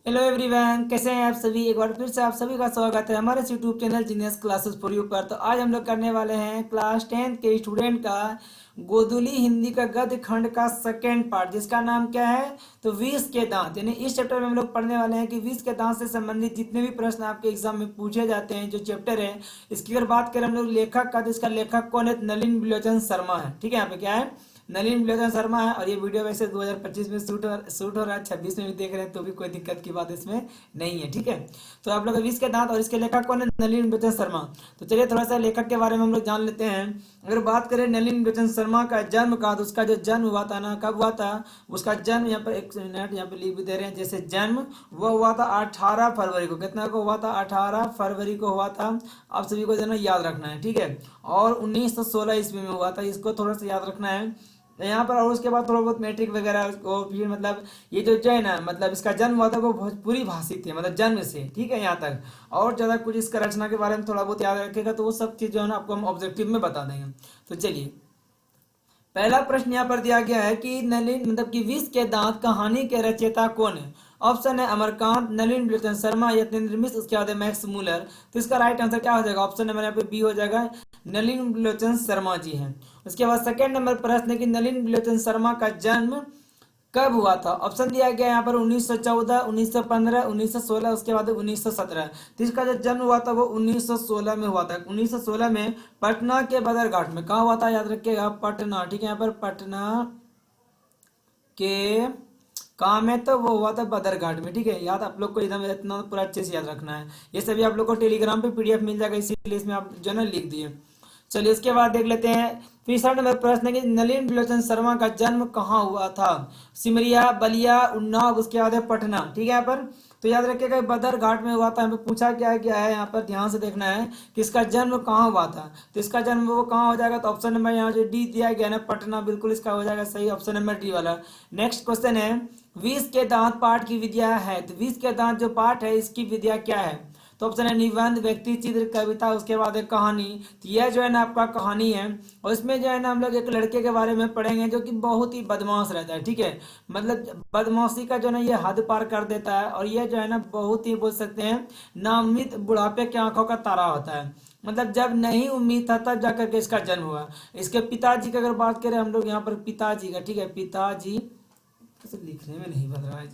Hello everyone, कैसे हैं आप सभी। एक बार फिर से आप सभी का स्वागत है हमारे YouTube channel genius classes for you पर। तो आज हम लोग करने वाले हैं क्लास 10 के स्टूडेंट का गोधुली हिंदी का गद्य खंड का सेकेंड पार्ट, जिसका नाम क्या है तो विष के दांत। यानी इस चैप्टर में हम लोग पढ़ने वाले हैं कि विष के दांत से संबंधित जितने भी प्रश्न आपके एग्जाम में पूछे जाते हैं, जो चैप्टर है इसकी अगर बात करें हम लोग लेखक का, तो इसका लेखक कौन है, नलिन विलोचन शर्मा है। ठीक है, यहाँ पे क्या है, नलिन विलोचन शर्मा है। और ये वीडियो वैसे 2025 में शूट हो रहा है, 26 में भी देख रहे हैं तो भी कोई दिक्कत की बात इसमें नहीं है। ठीक है, तो आप लोग विष के दांत और इसके लेखक कौन है, नलिन विलोचन शर्मा। तो चलिए थोड़ा सा लेखक के बारे में हम लोग जान लेते हैं। अगर बात करें नलिन विलोचन शर्मा का जन्म का, तो उसका जो जन्म हुआ था ना, कब हुआ था, उसका जन्म यहाँ पर एक मिनट यहाँ पे लिख भी दे रहे हैं, जैसे जन्म वो हुआ था 18 फरवरी को। कितना को हुआ था, 18 फरवरी को हुआ था। आप सभी को जो है ना याद रखना है। ठीक है, और 1916 ईस्वी में हुआ था, इसको थोड़ा सा याद रखना है यहाँ पर। और उसके बाद थोड़ा बहुत मैट्रिक वगैरह को फिर मतलब ये जो है ना, मतलब इसका जन्म हुआ था वो भोजपुरी भाषी थे, मतलब जन्म से। ठीक है, यहाँ तक। और ज़्यादा कुछ इसका रचना के बारे में थोड़ा बहुत याद रखेगा तो वो सब चीज़ जो है ना आपको हम ऑब्जेक्टिव में बता देंगे। तो चलिए, पहला प्रश्न यहाँ पर दिया गया है कि नलिन मतलब कि विष के दांत कहानी के रचयिता कौन है। ऑप्शन है अमरकांत, नलिन विलोचन शर्मा, यतीन्द्र मिश्र, उसके बाद है मैक्स मूलर। तो इसका राइट आंसर क्या हो जाएगा, ऑप्शन नंबर यहाँ पे बी हो जाएगा, नलिन विलोचन शर्मा जी हैं। उसके बाद सेकंड नंबर प्रश्न है कि नलिन विलोचन शर्मा का जन्म कब हुआ था। ऑप्शन दिया गया यहाँ पर 1914, 1915, 1916, उसके बाद 1917। तो इसका जो जन्म हुआ था वो 1916 में हुआ था। 1916 में पटना के बदरघाट में। कहाँ हुआ था, याद रखिएगा, पटना। ठीक है, यहाँ पर पटना के कहाँ में, तो वो हुआ था बदरघाट में। ठीक है, याद आप लोग को एकदम इतना पूरा अच्छे से याद रखना है। ये सभी आप लोग को टेलीग्राम पे पीडीएफ मिल जाएगा, इसीलिए इसमें आप जो है ना लिख दिए। चलिए उसके बाद देख लेते हैं तीसरा नंबर प्रश्न है कि नलिन विलोचन शर्मा का जन्म कहाँ हुआ था। सिमरिया, बलिया, उन्नाव, उसके बाद है पटना। ठीक है, यहाँ पर तो याद रखिएगा बदर घाट में हुआ था। हमें पूछा क्या है यहाँ पर ध्यान से देखना है कि इसका जन्म कहाँ हुआ था। तो इसका जन्म वो कहाँ हो जाएगा, तो ऑप्शन नंबर यहाँ जो डी दिया गया ना, पटना, बिल्कुल इसका हो जाएगा सही, ऑप्शन नंबर डी वाला। नेक्स्ट क्वेश्चन है विष के दांत पाठ की विद्या है। तो विष के दांत जो पाठ है इसकी विद्या क्या है। तो ऑप्शन है निबंध, व्यक्ति चित्र, कविता, उसके बाद है कहानी। तो यह जो है ना आपका कहानी है। और इसमें जो है ना हम लोग एक लड़के के बारे में पढ़ेंगे जो कि बहुत ही बदमाश रहता है। ठीक है, मतलब बदमाशी का जो है ना ये हद पार कर देता है। और ये जो है ना बहुत ही बोल सकते हैं नामित बुढ़ापे की आंखों का तारा होता है। मतलब जब नहीं उम्मीद था तब जाकर के इसका जन्म हुआ। इसके पिताजी की अगर बात करें हम लोग यहाँ पर पिताजी का, ठीक है, पिताजी लिखने में नहीं बन रहा है,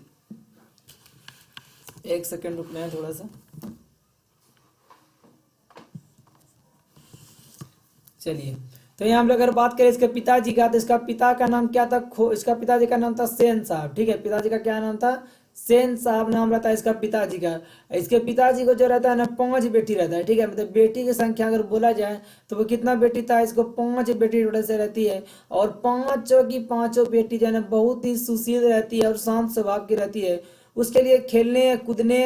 एक सेकंड रुकना है थोड़ा सा। चलिए, तो यहाँ हम लोग अगर बात करें इसके पिताजी का, तो इसका पिता का नाम क्या था, इसका पिताजी का नाम था सेन साहब। ठीक है, पिताजी का क्या नाम था, सेन साहब नाम रहता है इसका पिताजी का। इसके पिताजी को जो रहता है ना 5 बेटी रहता है। ठीक है, मतलब बेटी की संख्या अगर बोला जाए तो वो कितना बेटी था, इसको 5 बेटी टोटल से रहती है। और पांचों की पांचों बेटी जो है ना बहुत ही सुशील रहती है और शांत स्वभाव की रहती है। उसके लिए खेलने कूदने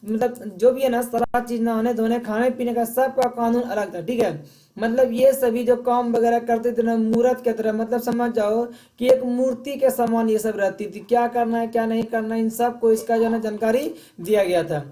मतलब जो भी है ना सारा चीज, नहाने धोने खाने पीने का सबका कानून अलग था। ठीक है, मतलब ये सभी जो काम वगैरह करते थे ना मूर्त के तरह, मतलब समझ जाओ कि एक मूर्ति के समान ये सब रहती थी। क्या करना है क्या नहीं करना है इन सब को इसका जो है ना जानकारी दिया गया था।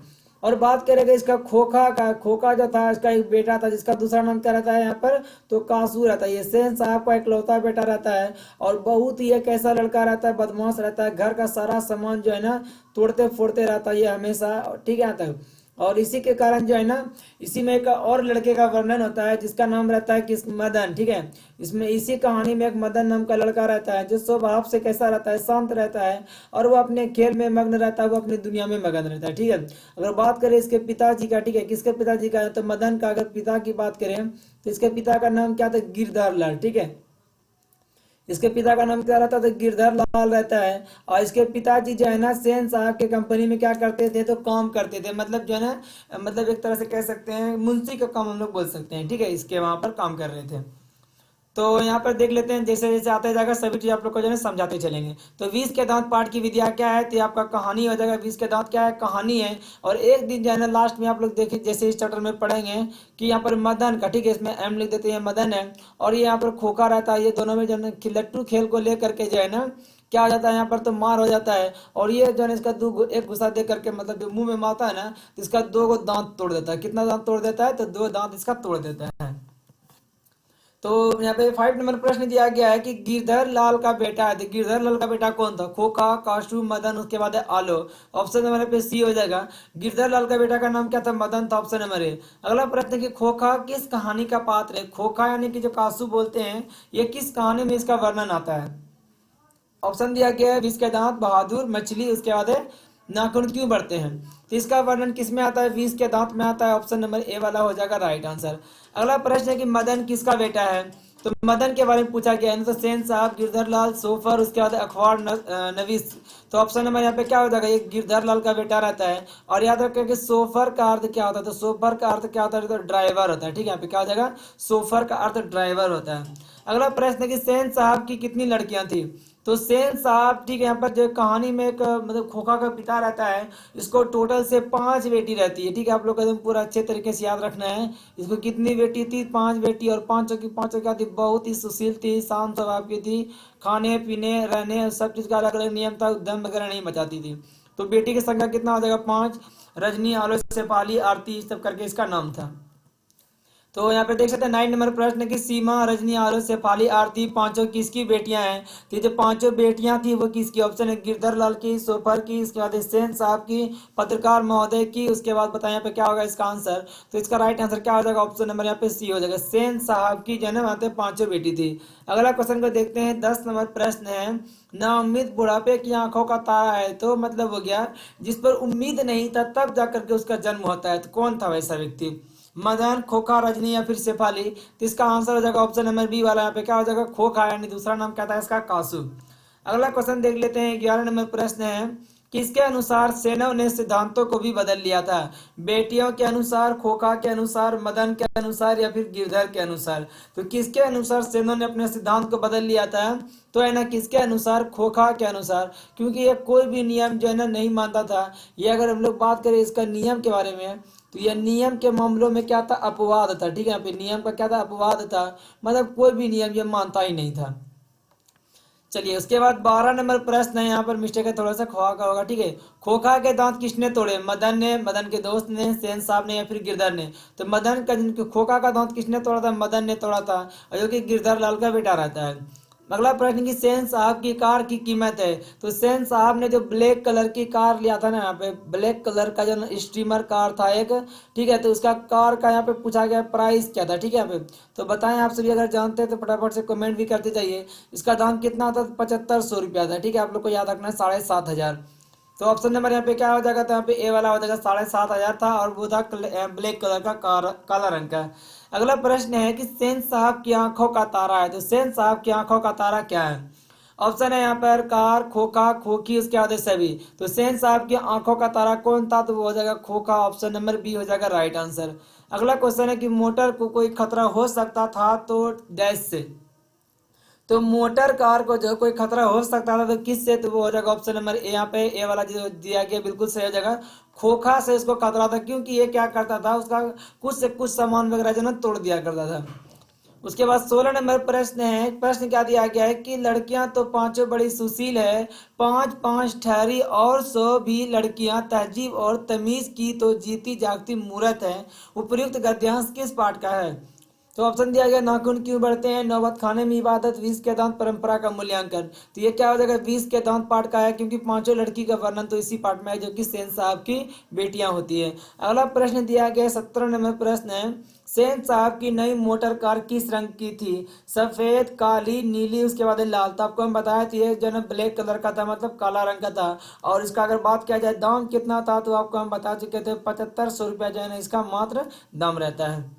और बात करेंगे इसका खोखा का, खोखा जो था इसका एक बेटा था जिसका दूसरा नाम क्या रहता है यहाँ पर, तो कासू रहता है। ये सेन साहब का इकलौता बेटा रहता है। और बहुत ही एक ऐसा लड़का रहता है, बदमाश रहता है, घर का सारा सामान जो है ना तोड़ते फोड़ते रहता है ये हमेशा। ठीक है, यहाँ तक। और इसी के कारण जो है ना इसी में एक और लड़के का वर्णन होता है जिसका नाम रहता है किस, मदन। ठीक है, इसमें इसी कहानी में एक मदन नाम का लड़का रहता है जो स्वभाव से कैसा रहता है, शांत रहता है। और वो अपने खेल में मग्न रहता है, वो अपनी दुनिया में मगन रहता है। ठीक है, अगर बात करें इसके पिताजी का, ठीक है, किसके पिताजी का है तो मदन का अगर पिता की बात करें तो इसके पिता का नाम क्या था, गिरधर लाल। ठीक है, इसके पिता का नाम क्या रहता था, गिरधर लाल रहता है। और इसके पिताजी जो है ना सेन साहब के कंपनी में क्या करते थे, तो काम करते थे। मतलब जो है ना मतलब एक तरह से कह सकते हैं मुंशी का काम हम लोग बोल सकते हैं। ठीक है, इसके वहां पर काम कर रहे थे। तो यहाँ पर देख लेते हैं, जैसे जैसे आते जाएगा सभी चीज आप लोग को जो है समझाते चलेंगे। तो विष के दांत पाठ की विद्या क्या है, तो ये आपका कहानी हो जाएगा। विष के दांत क्या है, कहानी है। और एक दिन जो है ना लास्ट में आप लोग देखिए, जैसे इस चैप्टर में पढ़ेंगे कि यहाँ पर मदन का, ठीक है, इसमें एम लिख देते हैं, मदन है। और ये यहाँ पर खोखा रहता है। ये दोनों में जो है लट्टू खेल को लेकर के जो है ना क्या हो जाता है, यहाँ पर तो मार हो जाता है। और ये जो है इसका एक गुस्सा दे करके मतलब जो मुंह में मारता है ना, तो इसका 2 दांत तोड़ देता है। कितना दांत तोड़ देता है, तो 2 दांत इसका तोड़ देता है। तो यहाँ पे 5 नंबर प्रश्न दिया गया है कि गिरधर लाल का बेटा है। तो गिरधर लाल का बेटा कौन था? खोखा, काशू, मदन, उसके बाद है आलो। ऑप्शन नंबर पे सी हो जाएगा। गिरधर लाल का बेटा का नाम क्या था? मदन था, ऑप्शन नंबर ए। अगला प्रश्न कि खोखा किस कहानी का पात्र है? खोखा यानी कि जो कासू बोलते हैं, ये किस कहानी में इसका वर्णन आता है? ऑप्शन दिया गया है विष के दांत, बहादुर, मछली, उसके बाद है नाखून क्यों बढ़ते हैं। तो इसका वर्णन किस में आता है? विष के दांत में आता है। ऑप्शन नंबर ए वाला हो जाएगा राइट आंसर। अगला प्रश्न है कि मदन किसका बेटा है? तो मदन के बारे में पूछा गया है। तो सेन साहब, गिरधर लाल, सोफर, उसके बाद अखबार नवीस। तो ऑप्शन नंबर यहाँ पे क्या हो जाएगा? ये गिरधर लाल का बेटा रहता है। और याद रखें कि सोफर का अर्थ क्या होता है? तो सोफर का अर्थ क्या होता है? तो ड्राइवर होता है। ठीक है, यहाँ पे क्या हो जाएगा? सोफर का अर्थ ड्राइवर होता है। अगला प्रश्न है कि सेन साहब की कितनी लड़कियां थी? तो सेन साहब, ठीक है, यहाँ पर जो कहानी में एक मतलब खोखा का पिता रहता है, इसको टोटल से 5 बेटी रहती है। ठीक है, आप लोग को एकदम पूरा अच्छे तरीके से याद रखना है। इसको कितनी बेटी थी? 5 बेटी। और पांचों क्या थी? बहुत ही सुशील थी, शांत स्वभाव की थी, खाने पीने रहने सब चीज का अलग अलग नियम था, दम वगैरह नहीं मचाती थी। तो बेटी की संख्या कितना हो जाएगा? 5। रजनी, आलो, शेफाली, आरती, इस सब करके इसका नाम था। तो यहाँ पे देख सकते हैं 9 नंबर प्रश्न कि सीमा, रजनी, आलो, शेफाली, आरती पांचों किसकी बेटियां हैं? तो ये जो पांचों बेटियां थी वो किसकी? ऑप्शन है गिरधर लाल की, सोफर की, इसके बाद सेन साहब की, पत्रकार महोदय की। उसके बाद बताएं यहाँ पे क्या होगा इसका आंसर। तो इसका राइट आंसर क्या हो जाएगा? ऑप्शन नंबर यहाँ पे सी हो जाएगा। सेन साहब की जन्म आते पांचों बेटी थी। अगला क्वेश्चन को देखते हैं। 10 नंबर प्रश्न है, ना उम्मीद बुढ़ापे की आंखों का तारा है। तो मतलब हो गया जिस पर उम्मीद नहीं था तब जाकर के उसका जन्म होता है। तो कौन था वैसा व्यक्ति? मदन, खोखा, रजनी या फिर शेफाली। तो इसका आंसर हो जाएगा ऑप्शन नंबर बी वाला। यहाँ पे क्या हो जाएगा? खोखा, यानी दूसरा नाम क्या था इसका? कासू। अगला क्वेश्चन देख लेते हैं। 11 नंबर प्रश्न है, किसके अनुसार सेनों ने सिद्धांतों को भी बदल लिया था? बेटियों के अनुसार, खोखा के अनुसार, मदन के अनुसार या फिर गिरधर के अनुसार? तो किसके अनुसार सेनों ने अपने सिद्धांत को बदल लिया था? तो है ना, किसके अनुसार? खोखा के अनुसार। क्योंकि ये कोई भी नियम जो है ना नहीं मानता था। ये अगर हम लोग बात करें इसका नियम के बारे में, तो यह नियम के मामलों में क्या था? अपवाद था। ठीक है, यहाँ पे नियम का क्या था? अपवाद था। मतलब कोई भी नियम ये मानता ही नहीं था। चलिए, उसके बाद 12 नंबर प्रश्न है। यहाँ पर मिस्टेक है, थोड़ा सा खोखा का होगा। ठीक है, खोखा के दांत किसने तोड़े? मदन ने, मदन के दोस्त ने, सेन साहब ने या फिर गिरधर ने? तो मदन का, खोखा का दांत किसने तोड़ा था? मदन ने तोड़ा था, और जो कि गिरधर लाल का बेटा रहता है। अगला प्रश्न की सेन साहब की कार की कीमत है। तो सेन साहब ने जो ब्लैक कलर की कार लिया था ना, यहाँ पे ब्लैक कलर का जो स्ट्रीमर कार था एक, ठीक है, तो उसका कार का यहाँ पे पूछा गया प्राइस क्या था। ठीक है, यहाँ पे तो बताएं आप सभी अगर जानते हैं तो फटाफट से कमेंट भी करते जाइए। इसका दाम कितना था? 7500 रुपया था। ठीक है, आप लोग को याद रखना है 7500। तो ऑप्शन नंबर यहाँ पे क्या हो जाएगा? तो यहाँ पे ए वाला हो जाएगा। 7500 था और वो था ब्लैक कलर का, काला रंग का। अगला प्रश्न है कि सेन साहब की आंखों का तारा है। तो सेन साहब की आंखों का तारा क्या है? ऑप्शन है यहाँ पर कार, खोखा, खोखी, उसके बाद है सभी। तो सेन साहब की आंखों का तारा कौन था? तो वो हो जाएगा खोखा। ऑप्शन नंबर बी हो जाएगा राइट आंसर। अगला क्वेश्चन है कि मोटर को कोई खतरा हो सकता था तो डैश से। तो मोटर कार को जो कोई खतरा हो सकता था तो किससे? तो वो हो जाएगा ऑप्शन नंबर ए। यहाँ पे ए वाला जो दिया गया बिल्कुल सही हो जाएगा। खोखा से इसको खतरा था, क्योंकि ये क्या करता था, उसका कुछ से कुछ सामान वगैरह जो ना तोड़ दिया करता था। उसके बाद 16 नंबर प्रश्न है। प्रश्न क्या दिया गया है कि लड़कियां तो पांचों बड़ी सुशील है, 5 5 ठहरी और 100 भी लड़कियां तहजीब और तमीज की तो जीती जागती मूरत है। उपर्युक्त गद्यांश किस पाठ का है? तो ऑप्शन दिया गया नाखून क्यों बढ़ते हैं, नौबत खाने में इबादत, विष के दांत, परंपरा का मूल्यांकन। तो ये क्या हो जाएगा? विष के दांत पाठ का है, क्योंकि पांचों लड़की का वर्णन तो इसी पाठ में है, जो कि सेन साहब की बेटियां होती है। अगला प्रश्न दिया गया 17 नंबर प्रश्न है, सेन साहब की नई मोटर कार किस रंग की थी? सफेद, काली, नीली, उसके बाद लाल। तो आपको हम बताया था ये जो है ब्लैक कलर का था, मतलब काला रंग का था। और इसका अगर बात किया जाए दाम कितना था, तो आपको हम बता चुके थे 7500 रुपया जो है ना इसका मात्र दाम रहता है।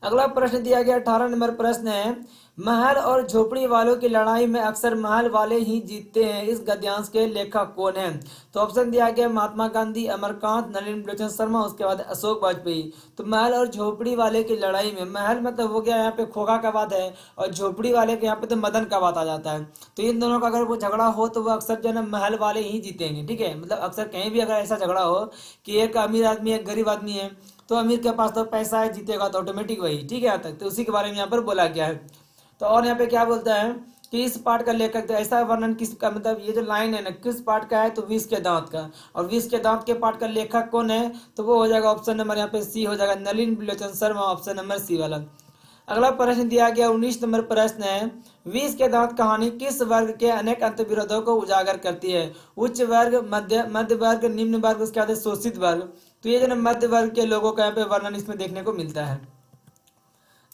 अगला प्रश्न दिया गया 18 नंबर प्रश्न है, महल और झोपड़ी वालों की लड़ाई में अक्सर महल वाले ही जीतते हैं, इस गद्यांश के लेखक कौन हैं? तो ऑप्शन दिया गया महात्मा गांधी, अमरकांत, नलिनी लोचन शर्मा, उसके बाद अशोक वाजपेयी। तो महल और झोपड़ी वाले की लड़ाई में, महल मतलब हो गया यहाँ पे खोखा का बात है, और झोपड़ी वाले के यहाँ पे तो मदन का बात आ जाता है। तो इन दोनों का अगर वो झगड़ा हो तो वो अक्सर जो है ना महल वाले ही जीतेंगे। ठीक है, मतलब अक्सर कहीं भी अगर ऐसा झगड़ा हो कि एक अमीर आदमी एक गरीब आदमी है, तो अमीर के पास तो पैसा है, जीतेगा तो ऑटोमेटिक वही। ठीक है, यहाँ तक तो उसी के बारे में यहाँ पर बोला गया है। तो और यहाँ पे क्या बोलता है कि इस पाठ का लेखक, तो ऐसा वर्णन किसका, मतलब ये जो लाइन है ना किस पाठ का है? तो विष के दांत का। और विष के दांत के पाठ का लेखक कौन है? तो वो हो जाएगा ऑप्शन नंबर यहाँ पे सी हो जाएगा, नलिनी लोचन शर्मा। ऑप्शन नंबर सी वाला। अगला प्रश्न दिया गया 19 नंबर प्रश्न है, विष के दांत कहानी किस वर्ग के अनेक अंतर्विरोधों को उजागर करती है? उच्च वर्ग, मध्य वर्ग, निम्न वर्ग, उसके बाद शोषित वर्ग। तो ये जो ना मध्य वर्ग के लोगों का यहाँ पे वर्णन इसमें देखने को मिलता है।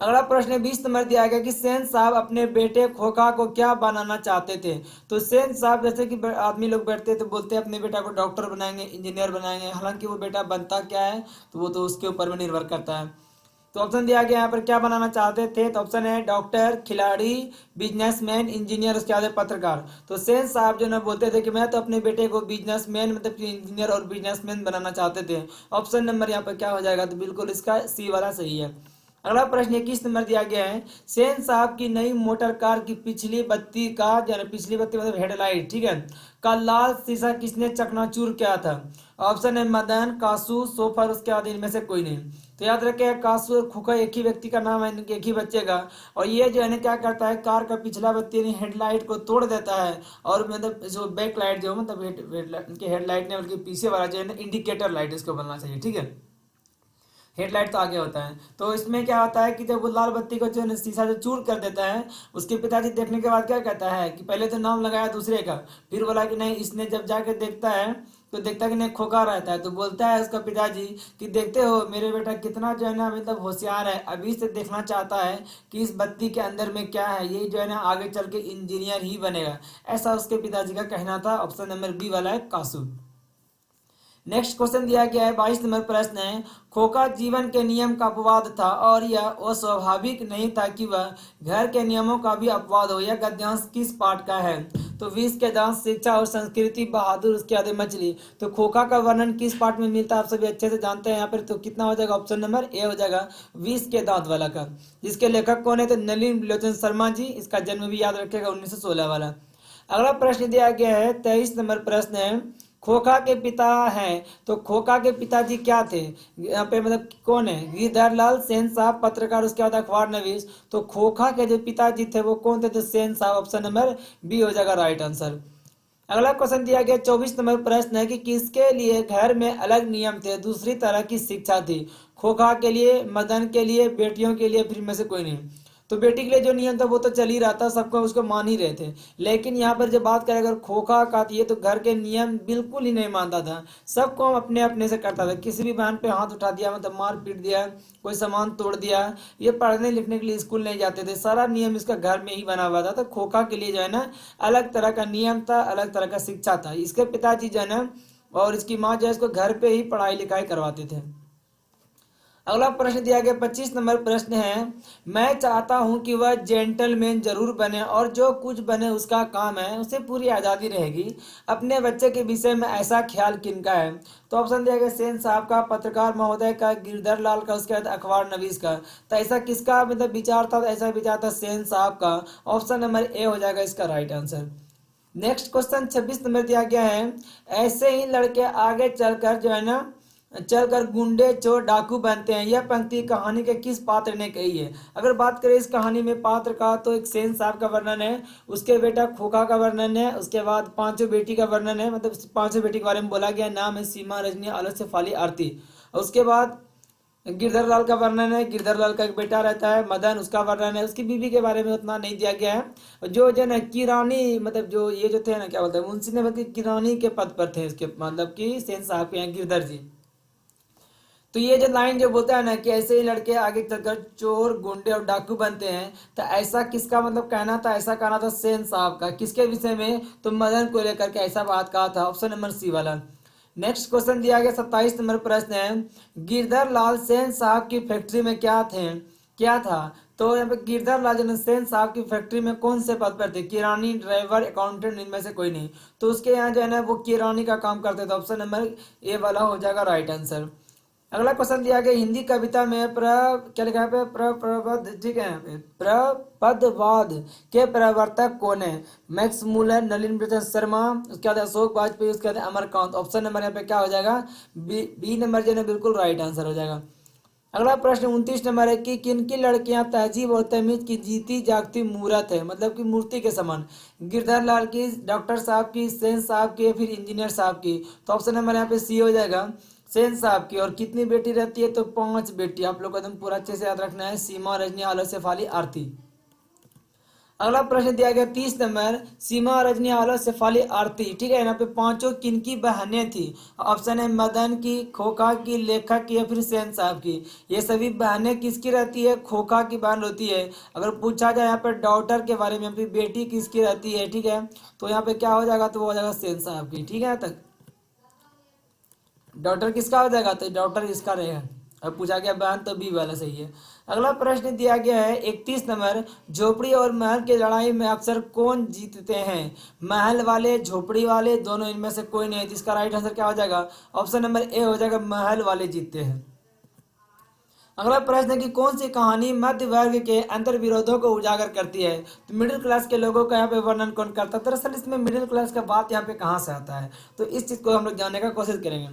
अगला प्रश्न 20 नंबर दिया गया कि सेन साहब अपने बेटे खोखा को क्या बनाना चाहते थे? तो सेन साहब जैसे कि आदमी लोग बैठते तो बोलते हैं अपने बेटा को डॉक्टर बनाएंगे, इंजीनियर बनाएंगे, हालांकि वो बेटा बनता क्या है तो वो तो उसके ऊपर में निर्भर करता है। तो ऑप्शन दिया गया यहाँ पर क्या बनाना चाहते थे, तो ऑप्शन है डॉक्टर, खिलाड़ी, बिजनेसमैन, इंजीनियर, उसके बाद पत्रकार। तो सेन साहब जो ना बोलते थे कि मैं तो अपने बेटे को बिजनेसमैन मतलब कि इंजीनियर और बिजनेसमैन बनाना चाहते थे। ऑप्शन नंबर यहाँ पर क्या हो जाएगा, तो बिल्कुल इसका सी वाला सही है। अगला प्रश्न 21 नंबर दिया गया है, सेन साहब की नई मोटर कार की पिछली बत्ती का पिछली बत्ती मतलब हेडलाइट, ठीक है, का लाल शीशा किसने चकनाचूर किया था? ऑप्शन है मदन, कासू, सोफर, उसके बाद इनमें से कोई नहीं। तो याद रखें कासू और खोखा एक ही व्यक्ति का नाम है, इनके एक ही बच्चे का। और ये जो है ना क्या करता है, कार का पिछला बत्ती यानी हेडलाइट को तोड़ देता है और मतलब जो बैक लाइट जो मतलब इनके हेडलाइट ने बल्कि पीछे वाला जो है ना इंडिकेटर लाइट इसको बनना चाहिए, ठीक है, हेडलाइट तो आगे होता है। तो इसमें क्या होता है कि जब वो लाल बत्ती को जो शीशा जो चूर कर देता है, उसके पिताजी देखने के बाद क्या कहता है कि पहले तो नाम लगाया दूसरे का, फिर बोला कि नहीं, इसने जब जाके देखता है तो देखता है कि नहीं खोखा रहता है, तो बोलता है उसका पिताजी कि देखते हो मेरे बेटा कितना जो है ना मतलब होशियार है, अभी से देखना चाहता है कि इस बत्ती के अंदर में क्या है, ये जो है ना आगे चल के इंजीनियर ही बनेगा। ऐसा उसके पिताजी का कहना था। ऑप्शन नंबर बी वाला है कासू। नेक्स्ट क्वेश्चन दिया गया है 22 नंबर प्रश्न है, खोखा जीवन के नियम का अपवाद था और यह अस्वाभाविक नहीं था कि वह घर के नियमों का भी अपवाद हो। यह गद्यांश किस पाठ का है? तो विष के दांत, शिक्षा और संस्कृति, बहादुर, उसके आदि मछली। तो खोखा का वर्णन किस पाठ में मिलता है आप सभी अच्छे से जानते हैं यहाँ पर। तो कितना हो जाएगा, ऑप्शन नंबर ए हो जाएगा विष के दांत वाला का। जिसके लेखक कौन है, तो नलिन लोचन शर्मा जी। इसका जन्म भी याद रखेगा 1916 वाला। अगला प्रश्न दिया गया है 23 नंबर प्रश्न है, खोखा के पिता हैं, तो खोखा के पिताजी क्या थे? यहाँ पे मतलब कौन है? गिरधर लाल, सेन साहब, पत्रकार, उसके बाद अखबार नवीस। तो खोखा के जो पिताजी थे वो कौन थे? तो सेन साहब। ऑप्शन नंबर बी हो जाएगा राइट आंसर। अगला क्वेश्चन दिया गया 24 नंबर प्रश्न है कि किसके लिए घर में अलग नियम थे, दूसरी तरह की शिक्षा थी? खोखा के लिए, मदन के लिए, बेटियों के लिए, फिर में से कोई नहीं। तो बेटी के लिए जो नियम था वो तो चल ही रहा था, सबको उसको मान ही रहे थे। लेकिन यहाँ पर जब बात करें अगर खोखा का, तो ये तो घर के नियम बिल्कुल ही नहीं मानता था, सबको अपने अपने से करता था। किसी भी बहन पे हाथ उठा दिया मतलब मार पीट दिया, कोई सामान तोड़ दिया, ये पढ़ने लिखने के लिए स्कूल नहीं जाते थे, सारा नियम इसका घर में ही बना हुआ था। तो खोखा के लिए जो है ना अलग तरह का नियम था, अलग तरह का शिक्षा था। इसके पिताजी जो है ना और इसकी माँ जो है इसको घर पे ही पढ़ाई लिखाई करवाते थे। अगला प्रश्न दिया गया 25 नंबर प्रश्न है, मैं चाहता हूं कि वह जेंटलमैन जरूर बने और जो कुछ बने उसका काम है, उसे पूरी आज़ादी रहेगी। अपने बच्चे के विषय में ऐसा ख्याल किनका है? तो ऑप्शन दिया गया सेन साहब का, पत्रकार महोदय का, गिरधर लाल का, उसके बाद अखबार नवीस का। तो ऐसा किसका मतलब विचार था? ऐसा विचार था सेन साहब का। ऑप्शन नंबर ए हो जाएगा इसका right answer. Next question 26 number दिया गया है, ऐसे ही लड़के आगे चलकर जो है ना चलकर गुंडे, चोर, डाकू बनते हैं। यह पंक्ति कहानी के किस पात्र ने कही है? अगर बात करें इस कहानी में पात्र का, तो एक सेन साहब का वर्णन है, उसके बेटा खोखा का वर्णन है, उसके बाद पांचों बेटी का वर्णन है, मतलब पांचों बेटी के बारे में बोला गया। नाम है सीमा, रजनी, आलस्य, फाली, आरती। और उसके बाद गिरधर लाल का वर्णन है, गिरधर लाल का एक बेटा रहता है मदन, उसका वर्णन है। उसकी बीवी के बारे में उतना नहीं दिया गया है। जो जो ना किरानी मतलब जो ये जो थे ना क्या बोलते हैं मुंशी ने बल्कि किरानी के पद पर थे इसके मतलब कि सेन साहब के यहाँ गिरधर जी। तो ये जो लाइन जो बोलता है ना कि ऐसे ही लड़के आगे चलकर चोर, गुंडे और डाकू बनते हैं, तो ऐसा किसका मतलब कहना था? ऐसा कहना था सेन साहब का। किसके विषय में? तो मदन को लेकर के ऐसा बात कहा था। ऑप्शन नंबर सी वाला। नेक्स्ट क्वेश्चन दिया गया 27 नंबर प्रश्न है, गिरधर लाल सेन साहब की फैक्ट्री में क्या था? तो यहाँ पे गिरधर लाल सेन साहब की फैक्ट्री में कौन से पद पर थे? किरानी, ड्राइवर, अकाउंटेंट, इनमें से कोई नहीं। तो उसके यहाँ जो है ना वो किरानी का काम करते थे। ऑप्शन नंबर ए वाला हो जाएगा राइट आंसर। अगला क्वेश्चन दिया गया हिंदी कविता में क्या लिखा है प्रपद, ठीक है, प्रपदवाद के प्रवर्तक कौन है? मैक्स मूलर, नलिन लोचन शर्मा, उसके बाद अशोक वाजपेयी, उसके बाद अमरकांत। ऑप्शन नंबर यहाँ पे क्या हो जाएगा? बी नंबर जो है बिल्कुल राइट आंसर हो जाएगा। अगला प्रश्न 29 नंबर है कि किनकी लड़कियां तहजीब और तमीज की जीती जागती मूर्त है, मतलब कि मूर्ति के समान? गिरधर लाल की, डॉक्टर साहब की, सेन साहब की, फिर इंजीनियर साहब की। तो ऑप्शन नंबर यहाँ पे सी हो जाएगा। सेन साहब की। और कितनी बेटी रहती है? तो 5 बेटी। आप लोग को एकदम पूरा अच्छे से याद रखना है। सीमा, रजनी, आलो, शेफाली, आरती। अगला प्रश्न दिया गया 30 नंबर, सीमा, रजनी, आलो, शेफाली, आरती। ठीक है, यहाँ पे पांचों किनकी बहनें थी? ऑप्शन है मदन की, खोखा की, लेखक की, या फिर सेन साहब की। ये सभी बहनें किसकी रहती है? खोखा की बहन होती है। अगर पूछा जाए यहाँ पे डॉटर के बारे में, यहाँ पे बेटी किसकी रहती है, ठीक है, तो यहाँ पे क्या हो जाएगा? तो वो हो जाएगा सेन साहब की। ठीक है, यहाँ तक डॉटर किसका हो जाएगा? तो डॉटर इसका रहेगा। अब पूछा गया बहन, तो बी वाला सही है। अगला प्रश्न दिया गया है 31 नंबर, झोपड़ी और महल की लड़ाई में अक्सर कौन जीतते हैं? महल वाले, झोपड़ी वाले, दोनों, इनमें से कोई नहीं है। जिसका राइट आंसर क्या हो जाएगा? ऑप्शन नंबर ए हो जाएगा, महल वाले जीतते हैं। अगला प्रश्न है कि कौन सी कहानी मध्य वर्ग के अंतर विरोधों को उजागर करती है? तो मिडिल क्लास के लोगों का यहाँ पे वर्णन कौन करता है? दरअसल इसमें मिडिल क्लास का बात यहाँ पे कहाँ से आता है, तो इस चीज को हम लोग जानने का कोशिश करेंगे।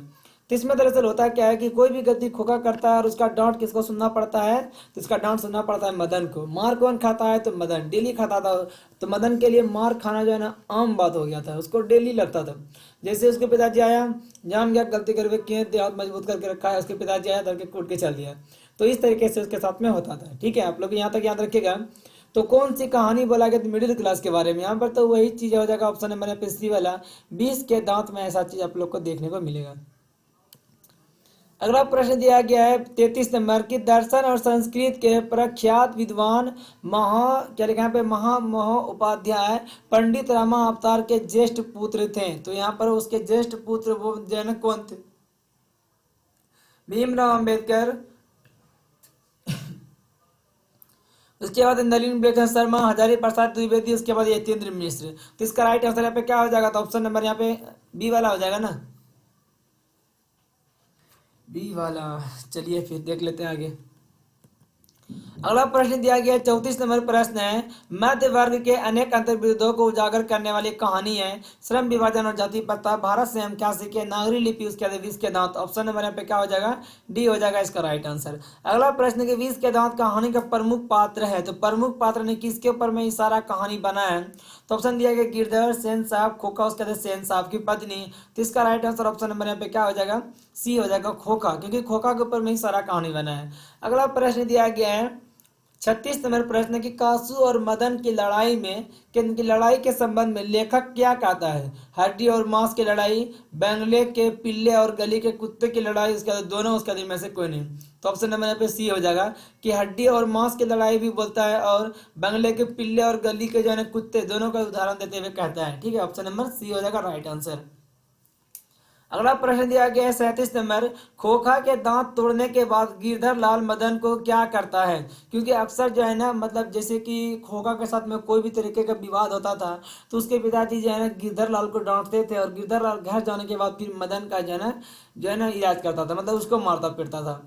तो इसमें दरअसल होता क्या है कि कोई भी गलती खोखा करता है और उसका डांट किसको सुनना पड़ता है? तो इसका डांट सुनना पड़ता है मदन को। मार कौन खाता है? तो मदन डेली खाता था। तो मदन के लिए मार खाना जो है ना आम बात हो गया था, उसको डेली लगता था। जैसे उसके पिताजी आया, जान गया गलती करके किए, हाथ मजबूत करके रखा है, उसके पिताजी आया, धर के कूट के चल दिया। तो इस तरीके से उसके साथ में होता था। ठीक है, आप लोग यहाँ तक याद रखिएगा। तो कौन सी कहानी बोला गया? मिडिल क्लास के बारे में। यहाँ पर तो वही चीज हो जाएगा, ऑप्शन नंबर पे सी वाला, 20 के दांत में ऐसा चीज आप लोग को देखने को मिलेगा। अगला प्रश्न दिया गया है 33 नंबर की, दर्शन और संस्कृत के प्रख्यात विद्वान क्या लिखा है पे, महामहोपाध्याय पंडित रामा अवतार के ज्येष्ठ पुत्र थे। तो यहाँ पर उसके ज्येष्ठ पुत्र वो जो है ना कौन थे? भीमराव अंबेडकर, उसके बाद नलिनी बेगम शर्मा, हजारी प्रसाद द्विवेदी, उसके बाद यतीन्द्र मिश्र। तो इसका राइट आंसर यहाँ पे क्या हो जाएगा? तो ऑप्शन नंबर यहाँ पे बी वाला हो जाएगा ना, बी वाला। चलिए फिर देख लेते हैं आगे। अगला प्रश्न दिया गया 34 नंबर प्रश्न है, मध्य वर्ग के अनेक अंतर्विरोधों को उजागर करने वाली कहानी है श्रम विभाजन और जाति प्रथा, भारत से हम क्या सीखे, नागरी लिपि, उसके बाद 20 के दांत। ऑप्शन नंबर यहाँ पे क्या हो जाएगा? डी हो जाएगा इसका राइट आंसर। अगला प्रश्न के 20 के दांत कहानी का प्रमुख पात्र है, तो प्रमुख पात्र ने किसके ऊपर में सारा कहानी बना है? तो ऑप्शन दिया गया गिरधर, सेन साहब, खोखा, उसके बाद सेन साहब की पत्नी। तो इसका राइट आंसर ऑप्शन नंबर यहाँ पे क्या हो जाएगा? सी हो जाएगा, खोखा, क्योंकि खोखा के ऊपर में ही सारा कहानी बना है। अगला प्रश्न दिया गया है 36 नंबर प्रश्न की, कासू और मदन की लड़ाई में की लड़ाई के संबंध में लेखक क्या कहता है? हड्डी और मांस की लड़ाई, बंगले के पिल्ले और गली के कुत्ते की लड़ाई, उसके दोनों, उसका में से कोई नहीं। तो ऑप्शन नंबर यहाँ पे सी हो जाएगा कि हड्डी और मांस की लड़ाई भी बोलता है और बंगले के पिल्ले और गली के जो है कुत्ते, दोनों का उदाहरण देते हुए कहता है। ठीक है, ऑप्शन नंबर सी हो जाएगा राइट आंसर। अगला प्रश्न दिया गया है 37 नंबर, खोखा के दांत तोड़ने के बाद गिरधर लाल मदन को क्या करता है? क्योंकि अक्सर जो है ना, मतलब जैसे कि खोखा के साथ में कोई भी तरीके का विवाद होता था तो उसके पिताजी जो है ना गिरधर लाल को डांटते थे, और गिरधर लाल घर जाने के बाद फिर मदन का जो है ना इलाज करता था, मतलब उसको मारता पीटता था।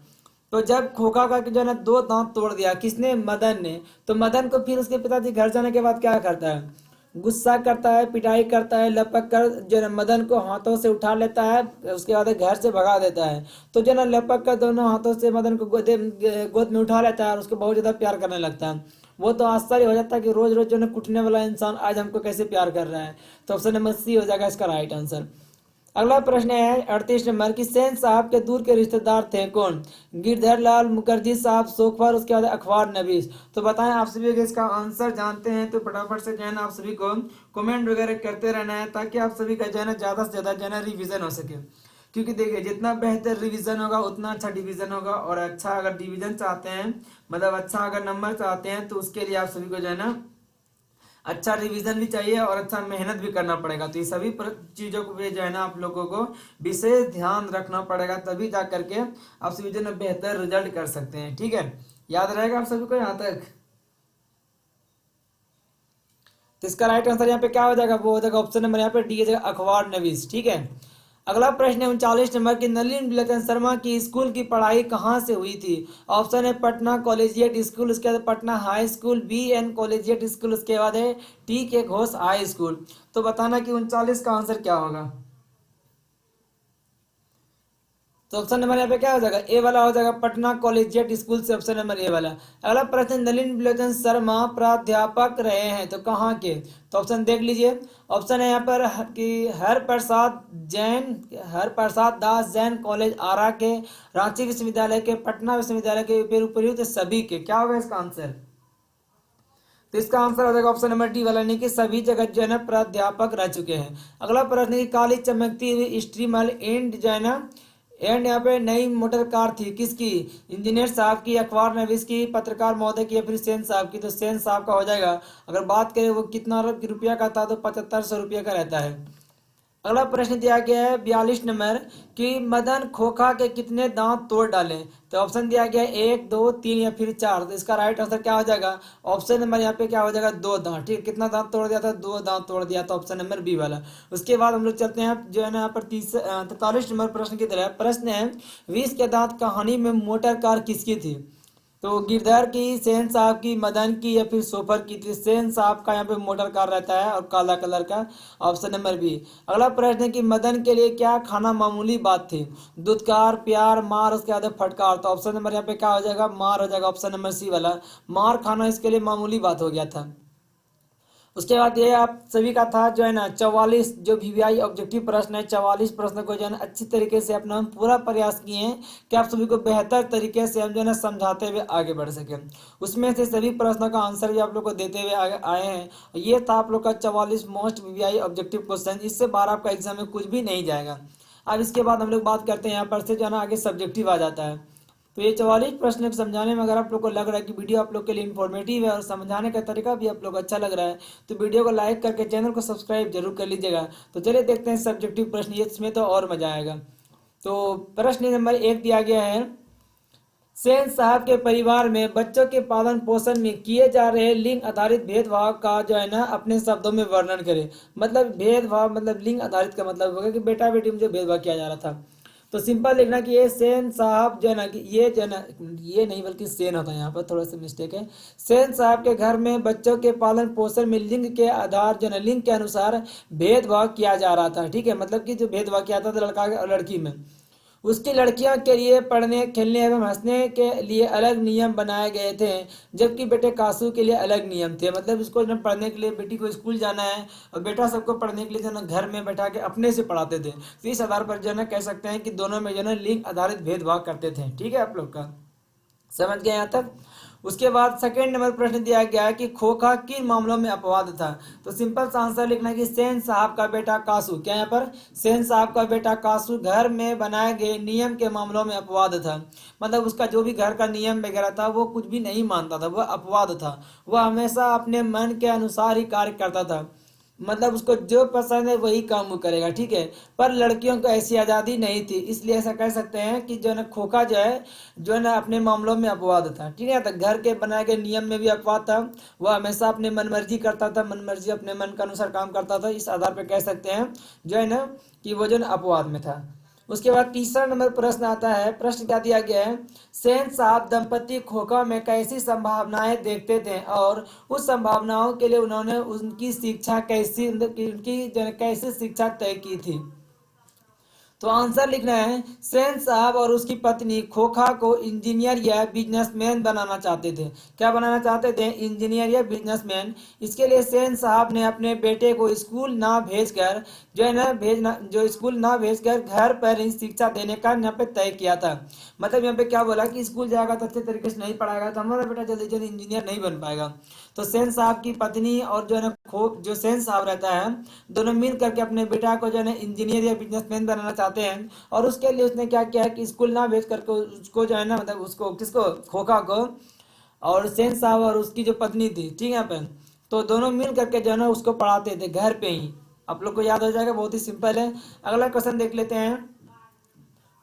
तो जब खोखा का जो है ना 2 दांत तोड़ दिया, किसने? मदन ने। तो मदन को फिर उसके पिताजी घर जाने के बाद क्या करता है? गुस्सा करता है, पिटाई करता है, लपक कर जो मदन को हाथों से उठा लेता है, उसके बाद घर से भगा देता है। तो जो लपक कर दोनों हाथों से मदन को गोद में उठा लेता है और उसको बहुत ज्यादा प्यार करने लगता है। वो तो आश्चर्य हो जाता है कि रोज रोज जो कुटने वाला इंसान आज हमको कैसे प्यार कर रहा है। तो ऑप्शन नंबर सी हो जाएगा इसका राइट आंसर। अगला प्रश्न है 38 नंबर की, सेन साहब के दूर के रिश्तेदार थे कौन? गिरधर लाल, मुखर्जी साहब, सोखवर, उसके बाद अखबार नवीस। तो बताएं आप सभी अगर इसका आंसर जानते हैं तो फटाफट से जो है ना आप सभी को कमेंट वगैरह करते रहना है, ताकि आप सभी का जो है ना ज्यादा से ज्यादा जो है ना रिविजन हो सके। क्योंकि देखिए जितना बेहतर रिवीजन होगा उतना अच्छा डिवीजन होगा, और अच्छा अगर डिवीजन चाहते हैं, मतलब अच्छा अगर नंबर चाहते हैं, तो उसके लिए आप सभी को जो है ना अच्छा रिवीजन भी चाहिए और अच्छा मेहनत भी करना पड़ेगा। तो ये सभी चीजों को भी जो है ना आप लोगों को विशेष ध्यान रखना पड़ेगा, तभी जा करके आप सभी जो है बेहतर रिजल्ट कर सकते हैं। ठीक है, याद रहेगा आप सभी को यहाँ तक? तो इसका राइट आंसर यहाँ पे क्या हो जाएगा? वो हो जाएगा ऑप्शन नंबर यहाँ पे डी हो जाएगा, अखबार नवीस। ठीक है, अगला प्रश्न है 39 नंबर की, नलिनी बिलखन शर्मा की स्कूल की पढ़ाई कहाँ से हुई थी? ऑप्शन है पटना कॉलेजिएट स्कूल, उसके बाद Patna high school, B N collegiate school, उसके बाद है टी के घोष हाई स्कूल। तो बताना कि 39 का आंसर क्या होगा? तो ऑप्शन नंबर यहाँ पे क्या हो जाएगा, ए वाला हो जाएगा पटना कॉलेजिएट स्कूल से ऑप्शन नंबर ए वाला। अगला प्रश्न, नलिन विलोचन शर्मा प्राध्यापक रहे हैं तो कहाँ के, तो ऑप्शन देख लीजिए। ऑप्शन है यहाँ पर कि हर प्रसाद दास जैन कॉलेज आरा के, रांची विश्वविद्यालय के, पटना विश्वविद्यालय के, फिर उपयुक्त सभी के। क्या होगा इसका आंसर, तो इसका आंसर हो जाएगा ऑप्शन नंबर डी वाला, नहीं कि सभी जगह जो है ना प्राध्यापक रह चुके हैं। अगला प्रश्न है कि काली चमकती हुई स्ट्रीमल एंड जो है ना, एंड यहाँ पे नई मोटर कार थी किसकी, इंजीनियर साहब की, अखबार नवीस की, पत्रकार महोदय की, या फिर सेन साहब की, तो सेन साहब का हो जाएगा। अगर बात करें वो कितना रुपया का था, तो 7500 रुपया का रहता है। अगला प्रश्न दिया गया है 42 नंबर कि मदन खोखा के कितने दांत तोड़ डाले, तो ऑप्शन दिया गया है 1, 2, 3 या फिर 4। तो इसका राइट आंसर क्या हो जाएगा, ऑप्शन नंबर यहाँ पे क्या हो जाएगा, 2 दांत। ठीक है, कितना दांत तोड़ दिया था, 2 दांत तोड़ दिया था, ऑप्शन नंबर बी वाला। उसके बाद हम लोग चलते हैं जो है ना यहाँ पर 43 नंबर प्रश्न की तरह। प्रश्न है 20 के दांत कहानी में मोटर कार किसकी थी, तो गिरधर की, सेन साहब की, मदन की, या फिर सोफर की थी। सेन साहब का यहाँ पे मोटर कार रहता है और काला कलर का, ऑप्शन नंबर बी। अगला प्रश्न है कि मदन के लिए क्या खाना मामूली बात थी, दुत्कार, प्यार, मार, उसके बाद फटकार। तो ऑप्शन नंबर यहाँ पे क्या हो जाएगा, मार हो जाएगा, ऑप्शन नंबर सी वाला। मार खाना इसके लिए मामूली बात हो गया था। उसके बाद ये आप सभी का था जो है ना 44 जो वीवीआई ऑब्जेक्टिव प्रश्न है, 44 प्रश्न को जो है ना अच्छी तरीके से अपना हम पूरा प्रयास किए हैं कि आप सभी को बेहतर तरीके से हम जो है ना समझाते हुए आगे बढ़ सके। उसमें से सभी प्रश्नों का आंसर भी आप लोग को देते हुए आए हैं। ये था आप लोग का 44 मोस्ट वीवीआई ऑब्जेक्टिव क्वेश्चन। इससे बाहर आपका एग्जाम में कुछ भी नहीं जाएगा। अब इसके बाद हम लोग बात करते हैं यहाँ पर से जो है ना आगे सब्जेक्टिव आ जाता है। तो ये 44 प्रश्न को समझाने में अगर आप लोग को लग रहा है कि वीडियो आप लोग के लिए इन्फॉर्मेटिव है और समझाने का तरीका भी आप लोग को अच्छा लग रहा है, तो वीडियो को लाइक करके चैनल को सब्सक्राइब जरूर कर लीजिएगा। तो चलिए देखते हैं सब्जेक्टिव प्रश्न, ये इसमें तो और मजा आएगा। तो प्रश्न नंबर 1 दिया गया है, सेन साहब के परिवार में बच्चों के पालन पोषण में किए जा रहे लिंग आधारित भेदभाव का जो है ना अपने शब्दों में वर्णन करें। मतलब भेदभाव मतलब लिंग आधारित का मतलब होगा कि बेटा बेटी में जो भेदभाव किया जा रहा था। तो सिंपल लिखना कि ये सेन साहब जो है ना, कि ये जो है ना, ये नहीं बल्कि सेन होता है, यहाँ पर थोड़ा सा मिस्टेक है। सेन साहब के घर में बच्चों के पालन पोषण में लिंग के आधार जो है ना, लिंग के अनुसार भेदभाव किया जा रहा था। ठीक है, मतलब कि जो भेदभाव किया था लड़का और लड़की में, उसकी लड़कियों के लिए पढ़ने, खेलने एवं हंसने के लिए अलग नियम बनाए गए थे, जबकि बेटे कासू के लिए अलग नियम थे। मतलब उसको जो पढ़ने के लिए, बेटी को स्कूल जाना है और बेटा सबको पढ़ने के लिए जो ना घर में बैठा के अपने से पढ़ाते थे। तो इस आधार पर जो है कह सकते हैं कि दोनों में जो है लिंग आधारित भेदभाव करते थे। ठीक है, आप लोग का समझ गए यहाँ तक। उसके बाद सेकेंड नंबर प्रश्न दिया गया है कि खोखा किन मामलों में अपवाद था। तो सिंपल सा आंसर लिखना है कि सेन साहब का बेटा कासू, क्या यहाँ पर, सेन साहब का बेटा कासू घर में बनाए गए नियम के मामलों में अपवाद था। मतलब उसका जो भी घर का नियम वगैरह था वो कुछ भी नहीं मानता था, वह अपवाद था। वह हमेशा अपने मन के अनुसार ही कार्य करता था। मतलब उसको जो पसंद है वही काम वो करेगा। ठीक है, पर लड़कियों को ऐसी आज़ादी नहीं थी, इसलिए ऐसा कह सकते हैं कि जो है ना खोखा जो है ना अपने मामलों में अपवाद था। ठीक है, तो घर के बनाए गए नियम में भी अपवाद था। वह हमेशा अपने मनमर्जी करता था, मनमर्जी अपने मन के अनुसार काम करता था। इस आधार पर कह सकते हैं जो है ना कि वो जो है अपवाद में था। उसके बाद तीसरा नंबर प्रश्न आता है। प्रश्न क्या दिया गया है, सेन साहब दंपति खोखा में कैसी संभावनाएं देखते थे और उस संभावनाओं के लिए उन्होंने उनकी शिक्षा कैसी, उनकी कैसे शिक्षा तय की थी। तो आंसर लिखना है, सेन साहब और उसकी पत्नी खोखा को इंजीनियर या बिजनेसमैन बनाना चाहते थे। क्या बनाना चाहते थे, इंजीनियर या बिजनेसमैन। इसके लिए सेन साहब ने अपने बेटे को स्कूल ना भेजकर जो है ना स्कूल ना भेजकर घर पर ही शिक्षा देने का यहाँ पे तय किया था। मतलब यहाँ पे क्या बोला कि स्कूल जाएगा तो अच्छे तरीके से नहीं पढ़ाएगा तो हमारा बेटा जल्दी जल्दी इंजीनियर नहीं बन पाएगा। तो सेन साहब की पत्नी और जो है ना जो सेन साहब रहता है, दोनों मिल करके अपने बेटा को जो है ना इंजीनियर या बिजनेसमैन बनाना चाहते हैं। और उसके लिए उसने क्या किया है कि स्कूल ना भेज करके उसको जो है ना, मतलब उसको किसको, खोखा को, और सेन साहब और उसकी जो पत्नी थी, ठीक है यहाँ पे, तो दोनों मिल करके जो है ना उसको पढ़ाते थे घर पे ही। आप लोग को याद हो जाएगा, बहुत ही सिंपल है। अगला क्वेश्चन देख लेते हैं।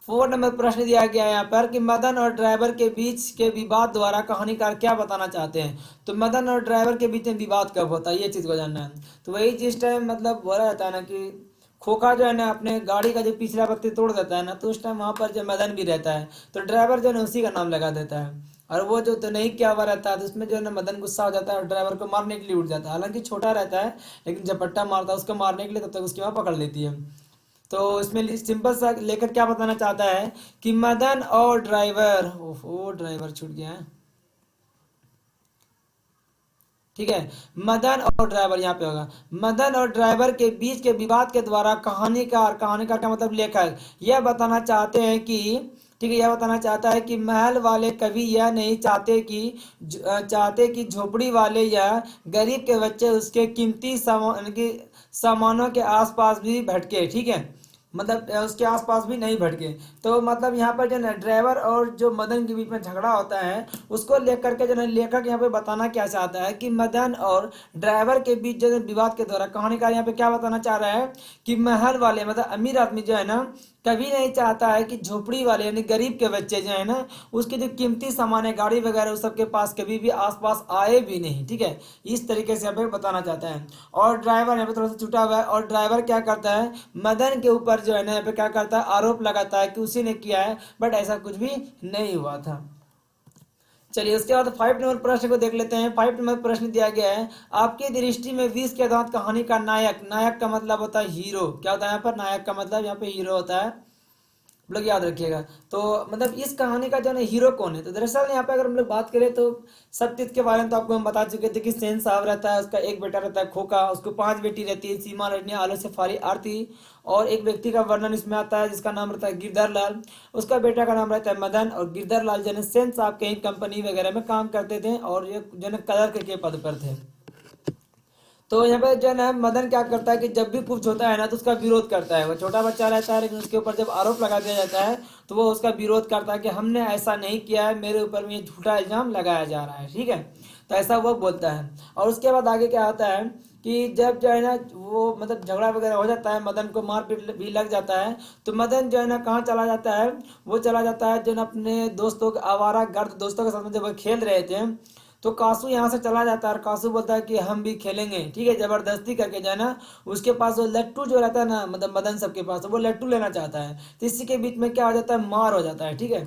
4 नंबर प्रश्न दिया गया है यहाँ पर कि मदन और ड्राइवर के बीच के विवाद द्वारा कहानीकार क्या बताना चाहते हैं। तो मदन और ड्राइवर के बीच में विवाद कब होता है, ये चीज को जानना है। तो वही जिस टाइम मतलब बोला जाता है ना कि खोखा जो है ना अपने गाड़ी का जो पिछला पत्ती तोड़ देता है ना, तो उस टाइम वहां पर जो मदन भी रहता है, तो ड्राइवर जो है ना उसी का नाम लगा देता है। और वो जो तो नहीं किया हुआ रहता है, तो उसमें जो है ना मदन गुस्सा हो जाता है और ड्राइवर को मारने के लिए उठ जाता है। हालांकि छोटा रहता है लेकिन झपट्टा मारता है उसको मारने के लिए, तब तक उसकी माँ पकड़ लेती है। तो इसमें सिंपल सा लेखक क्या बताना चाहता है कि मदन और ड्राइवर, ओहो ड्राइवर छूट गया है, ठीक है, मदन और ड्राइवर यहाँ पे होगा, मदन और ड्राइवर के बीच के विवाद के द्वारा कहानीकार का मतलब लेखक यह बताना चाहते हैं कि, ठीक है, यह बताना चाहता है कि महल वाले कभी यह नहीं चाहते कि झोपड़ी वाले या गरीब के बच्चे उसके कीमती सामानों के आसपास भी भटके, ठीक है, मतलब उसके आसपास भी नहीं भटके। तो मतलब यहाँ पर जो है ड्राइवर और जो मदन के बीच में झगड़ा होता है उसको लेकर के जो है लेखक यहाँ पे बताना क्या चाहता है कि मदन और ड्राइवर के बीच जो है विवाद के द्वारा कहानीकार यहाँ पे क्या बताना चाह रहा है कि महल वाले मतलब अमीर आदमी जो है ना कभी नहीं चाहता है कि झोपड़ी वाले यानी गरीब के बच्चे जो है ना उसके जो कीमती सामान है गाड़ी वगैरह उस सबके पास कभी भी आसपास आए भी नहीं, ठीक है, इस तरीके से यहाँ पे बताना चाहता है। और ड्राइवर यहाँ पे थोड़ा सा छुटा हुआ है, और ड्राइवर क्या करता है मदन के ऊपर जो है ना यहाँ पे क्या करता है आरोप लगाता है कि उसी ने किया है, बट ऐसा कुछ भी नहीं हुआ था। चलिए उसके बाद 5 नंबर प्रश्न को देख लेते हैं। 5 नंबर प्रश्न दिया गया है, आपकी दृष्टि में 20 के दांत कहानी का नायक, नायक का मतलब होता है हीरो, क्या होता है यहाँ पर नायक का मतलब यहाँ पे हीरो होता है, आप लोग याद रखिएगा। तो मतलब इस कहानी का जो है हीरो कौन है, तो दरअसल यहाँ पे अगर हम लोग बात करें तो सत्यजित के बारे में तो आपको हम बता चुके थे कि सेन साहब रहता है, उसका एक बेटा रहता है खोका, उसको 5 बेटी रहती है, सीमा, रजनी, आलो, सफारी, आरती, और एक व्यक्ति का वर्णन इसमें आता है जिसका नाम रहता है गिरधर लाल, उसका बेटा का नाम रहता है मदन, और गिरधर लाल जो है सेन साहब कहीं कंपनी वगैरह में काम करते थे और ये जो है कलर के पद पर थे। तो यहाँ पे जो है ना मदन क्या करता है कि जब भी कुछ होता है ना तो उसका विरोध करता है, वो छोटा बच्चा रहता है लेकिन उसके ऊपर जब आरोप लगा दिया जाता है तो वो उसका विरोध करता है कि हमने ऐसा नहीं किया है, मेरे ऊपर में ये झूठा इल्जाम लगाया जा रहा है, ठीक है, तो ऐसा वो बोलता है। और उसके बाद आगे क्या होता है कि जब जो है ना वो मतलब झगड़ा वगैरह हो जाता है, मदन को मारपीट भी लग जाता है, तो मदन जो है ना कहाँ चला जाता है, वो चला जाता है जो है ना अपने दोस्तों आवारा गर्द दोस्तों के साथ में जब वो खेल रहे थे तो कासू यहाँ से चला जाता है और कासू बोलता है कि हम भी खेलेंगे, ठीक है, जबरदस्ती करके जो है ना उसके पास वो लट्टू जो रहता है ना मतलब मदन सबके पास वो लट्टू लेना चाहता है, तो इसी के बीच में क्या हो जाता है मार हो जाता है, ठीक है।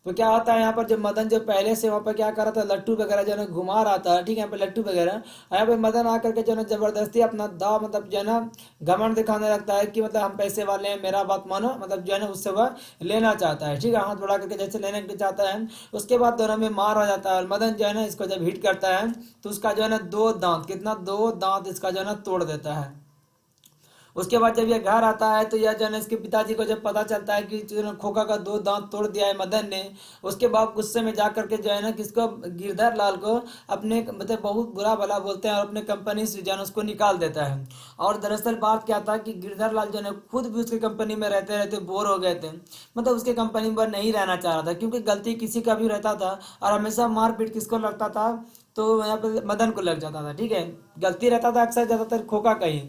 तो क्या होता है यहाँ पर जो मदन जो पहले से वहाँ पर क्या कर रहा था लट्टू वगैरह जो है ना घुमा रहा था, ठीक है, यहाँ पे लट्टू वगैरह, यहाँ पे मदन आकर के जो है ना जबरदस्ती अपना दाव मतलब जो है ना घमंड दिखाने लगता है कि मतलब हम पैसे वाले हैं मेरा बात मानो, मतलब जो है ना उससे वह लेना चाहता है, ठीक है, हाथ बढ़ा करके जैसे लेने के लिए चाहता है। उसके बाद दोनों में मार हो जाता है और मदन जो है ना इसको जब हिट करता है तो उसका जो है ना 2 दांत, कितना 2 दांत इसका जो है ना तोड़ देता है। उसके बाद जब यह घर आता है तो यह जो है ना इसके पिताजी को जब पता चलता है कि जो है ना खोखा का 2 दांत तोड़ दिया है मदन ने, उसके बाद गुस्से में जा करके जो है ना किसको गिरधर लाल को अपने मतलब बहुत बुरा भला बोलते हैं और अपने कंपनी से जो है ना उसको निकाल देता है। और दरअसल बात क्या था कि गिरधर लाल जो है ना खुद भी उसकी कंपनी में रहते रहते बोर हो गए थे, मतलब उसके कंपनी में नहीं रहना चाह रहा था क्योंकि गलती किसी का भी रहता था और हमेशा मारपीट किसको लगता था, तो यहाँ पे मदन को लग जाता था, ठीक है, गलती रहता था अक्सर ज़्यादातर खोखा का ही,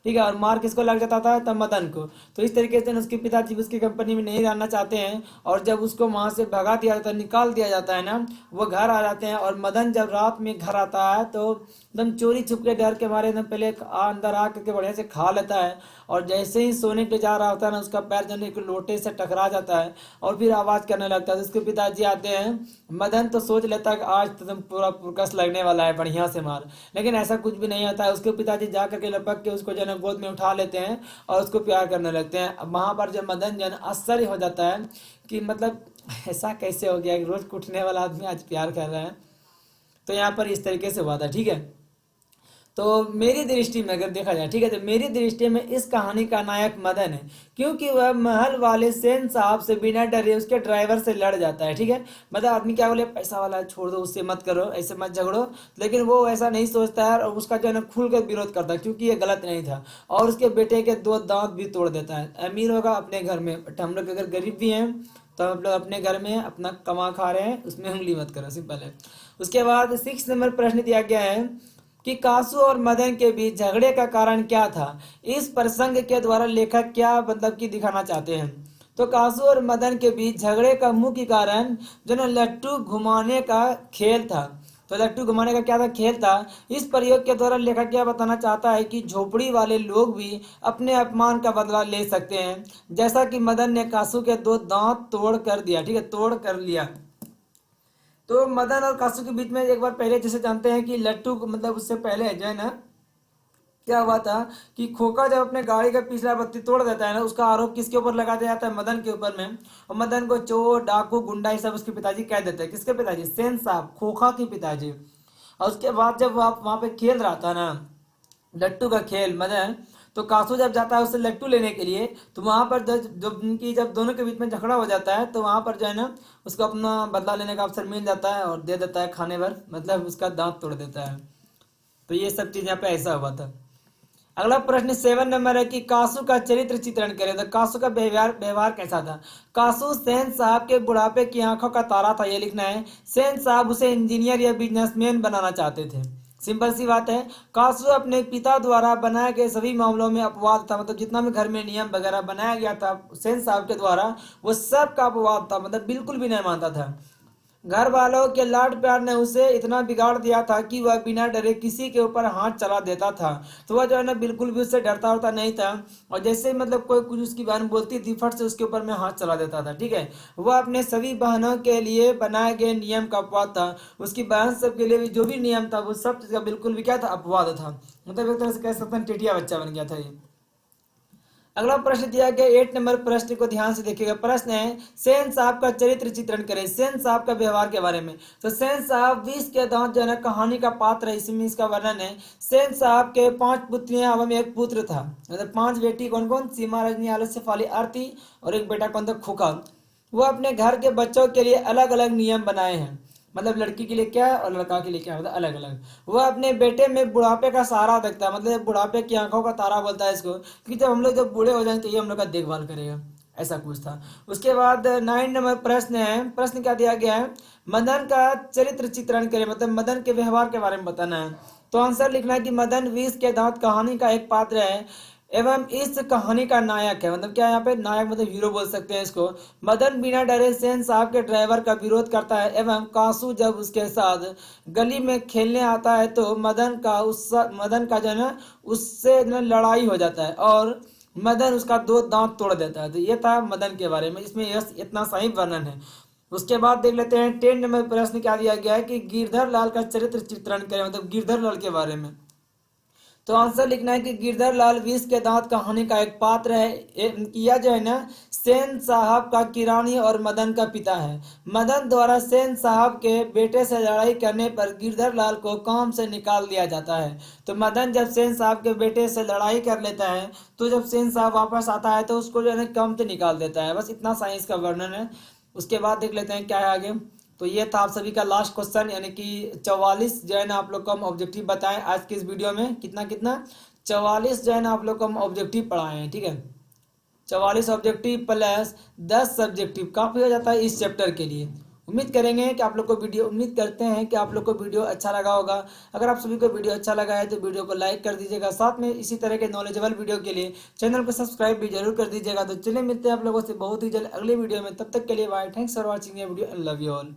ठीक है, और मार किसको लग जाता था तब मदन को। तो इस तरीके से उसके पिताजी उसकी कंपनी में नहीं रहना चाहते हैं और जब उसको वहां से भगा दिया जाता है निकाल दिया जाता है ना वो घर आ जाते हैं, और मदन जब रात में घर आता है तो एकदम चोरी छुप के डर के मारे एकदम पहले अंदर आ करके बढ़िया से खा लेता है, और जैसे ही सोने के जा रहा होता है ना उसका पैर जो है एक लोटे से टकरा जाता है और फिर आवाज करने लगता है, तो उसके पिताजी आते हैं। मदन तो सोच लेता है कि आज तो तुम पूरा पुरकस लगने वाला है बढ़िया से मार, लेकिन ऐसा कुछ भी नहीं होता है। उसके पिताजी जा करके लपक के उसको जो है ना गोद में उठा लेते हैं और उसको प्यार करने लगते हैं। अब वहां पर जब मदन जो है ना आश्चर्य हो जाता है कि मतलब ऐसा कैसे हो गया, रोज कुटने वाला आदमी आज प्यार कर रहा है, तो यहाँ पर इस तरीके से हुआ था, ठीक है। तो मेरी दृष्टि में अगर देखा जाए, ठीक है, तो मेरी दृष्टि में इस कहानी का नायक मदन है क्योंकि वह महल वाले सेन साहब से बिना डरे उसके ड्राइवर से लड़ जाता है, ठीक है, मतलब आदमी क्या बोले पैसा वाला है छोड़ दो उससे मत करो ऐसे मत झगड़ो, लेकिन वो ऐसा नहीं सोचता है और उसका जो है ना खुल कर विरोध करता है क्योंकि ये गलत नहीं था, और उसके बेटे के 2 दांत भी तोड़ देता है। अमीर होगा अपने घर में, बट हम लोग अगर गरीब भी हैं तो हम लोग अपने घर में अपना कमा खा रहे हैं उसमें उंगली मत करो, सिंपल है। उसके बाद 6 नंबर प्रश्न दिया गया है कि कासू और मदन के बीच झगड़े का कारण क्या था, इस प्रसंग के द्वारा लेखक क्या मतलब कि दिखाना चाहते हैं। तो कासू और मदन के बीच झगड़े का मुख्य कारण जो ना लट्टू घुमाने का खेल था, तो लट्टू घुमाने का क्या था खेल था। इस प्रयोग के द्वारा लेखक क्या बताना चाहता है कि झोपड़ी वाले लोग भी अपने अपमान का बदला ले सकते हैं, जैसा कि मदन ने कासू के 2 दांत तोड़ कर दिया, ठीक है, तोड़ कर लिया। तो मदन और कासू के बीच में एक बार पहले जैसे जानते हैं कि लट्टू मतलब उससे पहले जो है ना क्या हुआ था कि खोखा जब अपने गाड़ी का पिछला बत्ती तोड़ देता है ना, उसका आरोप किसके ऊपर लगा दिया जाता है? मदन के ऊपर में। और मदन को चोर डाकू गुंडा ये सब उसके पिताजी कह देते हैं। किसके पिताजी? सेन साहब, खोखा के पिताजी। और उसके बाद जब वो वहां पे खेल रहा था ना, लट्टू का खेल मदन, तो कासू जब जाता है उससे लट्टू लेने के लिए, तो वहां पर जब दोनों के बीच में झगड़ा हो जाता है, तो वहां पर जो है ना उसको अपना बदला लेने का अवसर मिल जाता है और दे देता है खाने भर, मतलब उसका दांत तोड़ देता है। तो ये सब चीज यहाँ पे ऐसा हुआ था। अगला प्रश्न 7 नंबर है कि कासू का चरित्र चित्रण करें। तो कासू का व्यवहार व्यवहार कैसा था? कासू सेन साहब के बुढ़ापे की आंखों का तारा था, ये लिखना है। सेन साहब उसे इंजीनियर या बिजनेसमैन बनाना चाहते थे। सिंपल सी बात है। कासू अपने पिता द्वारा बनाए गए सभी मामलों में अपवाद था, मतलब जितना भी घर में नियम वगैरह बनाया गया था सेन साहब के द्वारा, वो सब का अपवाद था, मतलब बिल्कुल भी नहीं मानता था। घर वालों के लाड प्यार ने उसे इतना बिगाड़ दिया था कि वह बिना डरे किसी के ऊपर हाथ चला देता था। तो वह जो है ना बिल्कुल भी उससे डरता होता नहीं था। और जैसे ही मतलब कोई कुछ उसकी बहन बोलती थी, फट से उसके ऊपर में हाथ चला देता था। ठीक है। वह अपने सभी बहनों के लिए बनाए गए नियम का अपवाद था। उसकी बहन सब के लिए भी जो भी नियम था वो सब चीज का बिल्कुल भी क्या था? अपवाद था। मतलब एक तरह से कह सकते हैं टिटिया बच्चा बन गया था ये। अगला प्रश्न दिया गया 8 नंबर प्रश्न को ध्यान से देखिएगा। प्रश्न है सेन साहब का चरित्र चित्रण करें। सेन साहब का व्यवहार के बारे में। तो सेन साहब 20 के दांत जो है ना कहानी का पात्र है, इसमें इसका वर्णन है। सेन साहब के 5 पुत्रियां एवं एक पुत्र था। मतलब 5 बेटी कौन कौन? सीमा, रजनी, आलस्य, फाली, आरती, और एक बेटा कौन था? खोखा। वो अपने घर के बच्चों के लिए अलग अलग नियम बनाए हैं। मतलब लड़की के लिए क्या है और लड़का के लिए क्या है, मतलब अलग अलग। वह अपने बेटे में बुढ़ापे का सहारा देखता है, मतलब बुढ़ापे की आंखों का तारा बोलता है इसको, कि जब हम लोग जब बूढ़े हो जाएंगे तो ये हम लोग का देखभाल करेगा। ऐसा कुछ था। उसके बाद 9 नंबर प्रश्न है। प्रश्न क्या दिया गया है? मदन का चरित्र चित्रण करें, मतलब मदन के व्यवहार के बारे में बताना है। तो आंसर लिखना है कि मदन 20 के दांत कहानी का एक पात्र है एवं इस कहानी का नायक है। मतलब क्या यहाँ पे नायक, मतलब हीरो बोल सकते हैं इसको। मदन बिना डरे सेन साहब के ड्राइवर का विरोध करता है एवं कासू जब उसके साथ गली में खेलने आता है तो मदन का जो है ना उससे जो है लड़ाई हो जाता है और मदन उसका 2 दांत तोड़ देता है। तो ये था मदन के बारे में, इसमें यस इतना सही वर्णन है। उसके बाद देख लेते हैं 10 नंबर प्रश्न क्या दिया गया है कि गिरधर लाल का चरित्र चित्रण करें, मतलब गिरधर लाल के बारे में। तो आंसर लिखना है कि गिरधर लाल 20 के दांत कहानी का एक पात्र है। यह जो है ना सेन साहब का किरानी और मदन का पिता है। मदन द्वारा सेन साहब के बेटे से लड़ाई करने पर गिरधर लाल को काम से निकाल दिया जाता है। तो मदन जब सेन साहब के बेटे से लड़ाई कर लेता है, तो जब सेन साहब वापस आता है तो उसको जो है ना काम से निकाल देता है। बस इतना साइंस का वर्णन है। उसके बाद देख लेते हैं क्या है आगे। तो ये था आप सभी का लास्ट क्वेश्चन, यानी कि 44 जो है ना आप लोग को हम ऑब्जेक्टिव बताएं आज की इस वीडियो में। कितना कितना? 44 जो है ना आप लोग को हम ऑब्जेक्टिव पढ़ाए हैं। ठीक है। 44 ऑब्जेक्टिव प्लस 10 सब्जेक्टिव काफी हो जाता है इस चैप्टर के लिए। उम्मीद करते हैं कि आप लोग को वीडियो अच्छा लगा होगा। अगर आप सभी को वीडियो अच्छा लगा है तो वीडियो को लाइक कर दीजिएगा, साथ में इसी तरह के नॉलेजेबल वीडियो के लिए चैनल को सब्सक्राइब भी जरूर कर दीजिएगा। तो चलिए मिलते हैं आप लोगों से बहुत ही जल्द अगले वीडियो में। तब तक के लिए बाय। थैंक्स फॉर वॉचिंग ये video and love you all.